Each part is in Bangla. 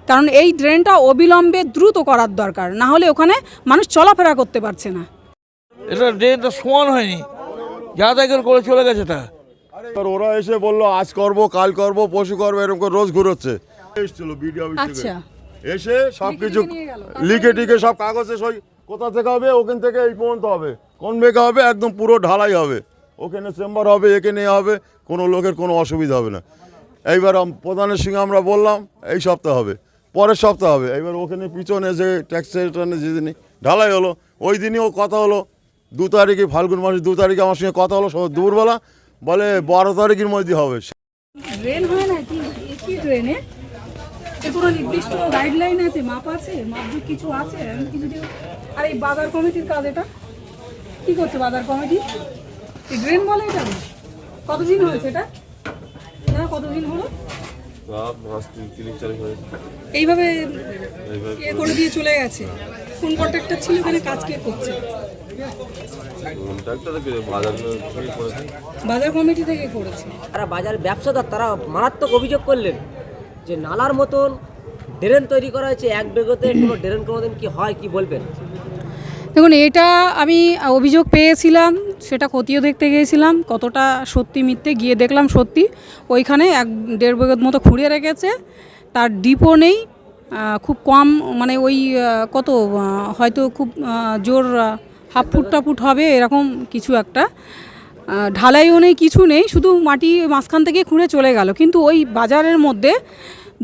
কারণ এই ড্রেনটা অবিলম্বে দ্রুত করার দরকার, না হলে ওখানে মানুষ চলাফেরা করতে পারছে না। এটা ড্রেনটা সমান হয়নি, যা তাই করে চলে গেছে তা। ওরা এসে বললো আজ করব, কাল করব, পরশু করবো, এরকম করে রোজ ঘুরোচ্ছে। এসেছিল বিডিও অফিস থেকে, আচ্ছা, এসে সবকিছু লিখে টিকে সব কাগজে সই, কোথা থেকে হবে, ওখান থেকে এই পর্যন্ত হবে, কোন বেগে হবে, একদম পুরো ঢালাই হবে, ওখানে চেম্বার হবে, এখানে হবে, কোনো লোকের কোনো অসুবিধা হবে না। এইবার প্রধানের সঙ্গে আমরা বললাম এই সপ্তাহ হবে, পরের সপ্তাহ হবে। এইবার ওখানে পিছনে যে ট্যাক্সের যেদিনই ঢালাই হলো ওই দিনই ও কথা হলো 2 তারিখে, ফাল্গুন মাসের 2 তারিখে আমার সঙ্গে কথা হলো দুপুরবেলা, বলে 12 তারিখের মধ্যে হবে। ড্রেন হয় না কি ড্রেনে কোনো নির্দিষ্ট গাইডলাইন আছে, মাপ আছে, মাপজোক কিছু আছে? আর এই বাজার কমিটির কাজ, এটা কি করছে বাজার কমিটি? এই ড্রেন বলে এটা কতদিন হয়েছে? এটা কতদিন হলো এইভাবে এ করে দিয়ে চলে গেছে? কোন কন্ট্রাক্টর ছিল এখানে, কাজ কে করছে? বাজার কমিটি থেকে করেছে। তারা বাজার ব্যবসাদার, তারা মারাত্মক অভিযোগ করলেন যে নালার মতন ড্রেন তৈরি করা হয়েছে, এক বেগতে কোনো ড্রেন কোনোদিন কি হয়, কি বলবেন? দেখুন, এটা আমি অভিযোগ পেয়েছিলাম, সেটা খতিয়ে দেখতে গিয়েছিলাম, কতটা সত্যি মিথ্যে গিয়ে দেখলাম সত্যি। ওইখানে 1-1.5 বিঘত মতো খুঁড়ে রেখেছে, তার ডিপো নেই, খুব কম, মানে ওই কত হয়তো খুব জোর 1/2 ফুট হবে এরকম কিছু একটা, ঢালাইও নেই, কিছু নেই, শুধু মাটি মাঝখান থেকে খুঁড়ে চলে গেল। কিন্তু ওই বাজারের মধ্যে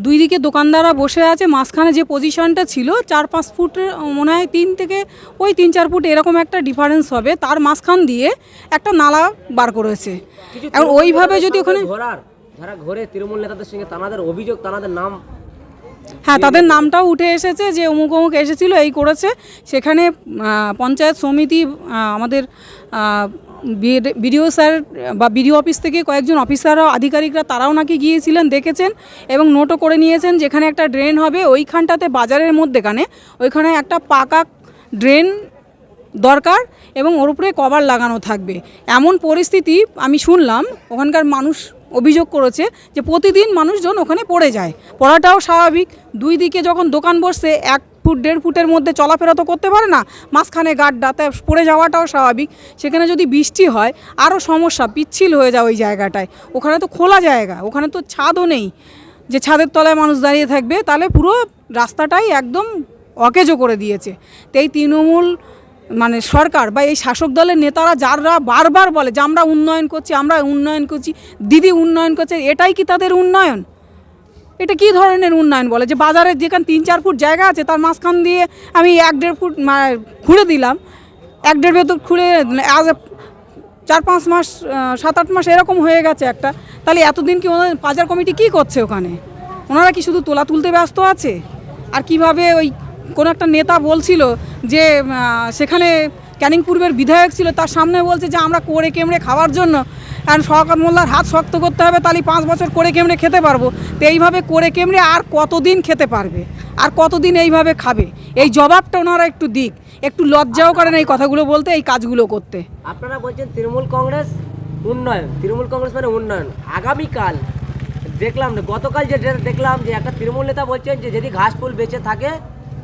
2 দিকে দোকানদাররা বসে আছে, মাঝখানে যে পজিশনটা ছিল 4-5 ফুট, মনে হয় 3 থেকে ওই 3-4 ফুট এরকম একটা ডিফারেন্স হবে, তার মাঝখান দিয়ে একটা নালা বার করেছে। এখন ওইভাবে যদি ওখানে যারা ঘরে তৃণমূল নেতাদের সঙ্গে তাদের অভিযোগ, তাদের নাম, হ্যাঁ, তাদের নামটাও উঠে এসেছে যে অমুক অমুক এসেছিলো, এই করেছে। সেখানে পঞ্চায়েত সমিতি, আমাদের বিডিও স্যার বা বিডিও অফিস থেকে কয়েকজন অফিসাররা, আধিকারিকরা, তারাও নাকি গিয়েছিলেন, দেখেছেন এবং নোটও করে নিয়েছেন যেখানে একটা ড্রেন হবে ওইখানটাতে, বাজারের মধ্যেখানে ওইখানে একটা পাকা ড্রেন দরকার এবং ওর উপরে কভার লাগানো থাকবে। এমন পরিস্থিতি আমি শুনলাম, ওখানকার মানুষ অভিযোগ করেছে যে প্রতিদিন মানুষজন ওখানে পড়ে যায়, পড়াটাও স্বাভাবিক। 2 দিকে যখন দোকান বসছে 1-1.5 ফুটের মধ্যে চলাফেরা তো করতে পারে না, মাঝখানে গাড্ডাতে পড়ে যাওয়াটাও স্বাভাবিক। সেখানে যদি বৃষ্টি হয় আরও সমস্যা, পিচ্ছিল হয়ে যায় ওই জায়গাটায়। ওখানে তো খোলা জায়গা, ওখানে তো ছাদও নেই যে ছাদের তলায় মানুষ দাঁড়িয়ে থাকবে, তাহলে পুরো রাস্তাটাই একদম অকেজো করে দিয়েছে। তো এই তৃণমূল মানে সরকার বা এই শাসক দলের নেতারা যারা বারবার বলে যে আমরা উন্নয়ন করছি, আমরা উন্নয়ন করছি, দিদি উন্নয়ন করছে, এটাই কি তাদের উন্নয়ন? এটা কি ধরনের উন্নয়ন বলে যে বাজারে যেখানে 3-4 ফুট জায়গা আছে তার মাঝখান দিয়ে আমি 1-1.5 ফুট খুঁড়ে দিলাম, 1-1.5 ফুট খুঁড়ে আজ 4-5 মাস, 7-8 মাস এরকম হয়ে গেছে একটা। তাহলে এতদিন কি ওনাদের বাজার কমিটি কি করছে ওখানে? ওনারা কি শুধু তোলা তুলতে ব্যস্ত আছে? আর কিভাবে ওই কোনো একটা নেতা বলছিল যে সেখানে ক্যানিং পূর্বের বিধায়ক ছিল, তার সামনে বলছে যে আমরা করে কেমড়ে খাওয়ার জন্য, কারণ শওকত মোল্লার হাত শক্ত করতে হবে, তাহলে 5 বছর করে কেমড়ে খেতে পারবো। তো এইভাবে করে কেমড়ে আর কতদিন খেতে পারবে, আর কতদিন এইভাবে খাবে? এই জবাবটা ওনারা একটু দিক, একটু লজ্জাও করেন এই কথাগুলো বলতে, এই কাজগুলো করতে। আপনারা বলছেন তৃণমূল কংগ্রেস উন্নয়ন, তৃণমূল কংগ্রেস মানে উন্নয়ন। আগামীকাল দেখলাম, গতকাল যে দেখলাম যে একটা তৃণমূল নেতা বলছেন যে যদি ঘাস ফুল বেঁচে থাকে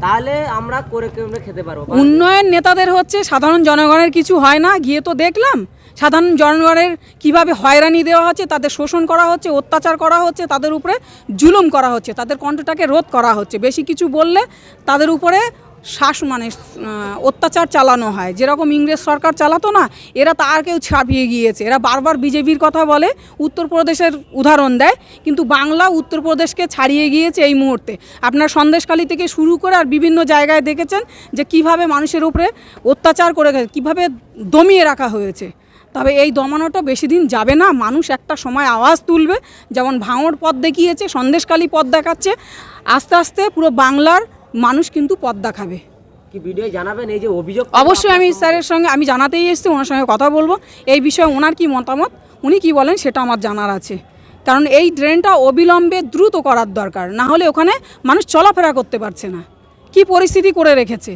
তাহলে আমরা করে কেমনে খেতে পারবো। উন্নয়ন নেতাদের হচ্ছে, সাধারণ জনগণের কিছু হয় না। গিয়ে তো দেখলাম সাধারণ জনগণের কিভাবে হয়রানি দেওয়া হচ্ছে, তাদের শোষণ করা হচ্ছে, অত্যাচার করা হচ্ছে, তাদের উপরে জুলুম করা হচ্ছে, তাদের কণ্ঠটাকে রোধ করা হচ্ছে। বেশি কিছু বললে তাদের উপরে অত্যাচার চালানো হয়, যেরকম ইংরেজ সরকার চালাতো না, এরা তার কেউ ছাপিয়ে গিয়েছে। এরা বারবার বিজেপির কথা বলে, উত্তরপ্রদেশের উদাহরণ দেয়, কিন্তু বাংলা উত্তরপ্রদেশকে ছাড়িয়ে গিয়েছে এই মুহূর্তে। আপনার সন্দেশখালী থেকে শুরু করে আর বিভিন্ন জায়গায় দেখেছেন যে কিভাবে মানুষের উপরে অত্যাচার করে, কিভাবে দমিয়ে রাখা হয়েছে। তবে এই দমানোটা বেশি দিন যাবে না, মানুষ একটা সময় আওয়াজ তুলবে। যেমন ভাঙড় পথ দেখিয়েছে, সন্দেশখালী পথ দেখাচ্ছে, আস্তে আস্তে পুরো বাংলার মানুষ কিন্তু পথ দেখাবে। কি ভিডিও জানাবেন এই যে অভিযোগ? অবশ্যই আমি স্যারের সঙ্গে আমি জানাতেই এসেছি, ওনার সঙ্গে কথা বলবো এই বিষয়ে, ওনার কি মতামত, উনি কি বলেন সেটা আমার জানার আছে। কারণ এই ড্রেনটা অবিলম্বে দ্রুত করার দরকার, না হলে ওখানে মানুষ চলাফেরা করতে পারছে না। কি পরিস্থিতি করে রেখেছে।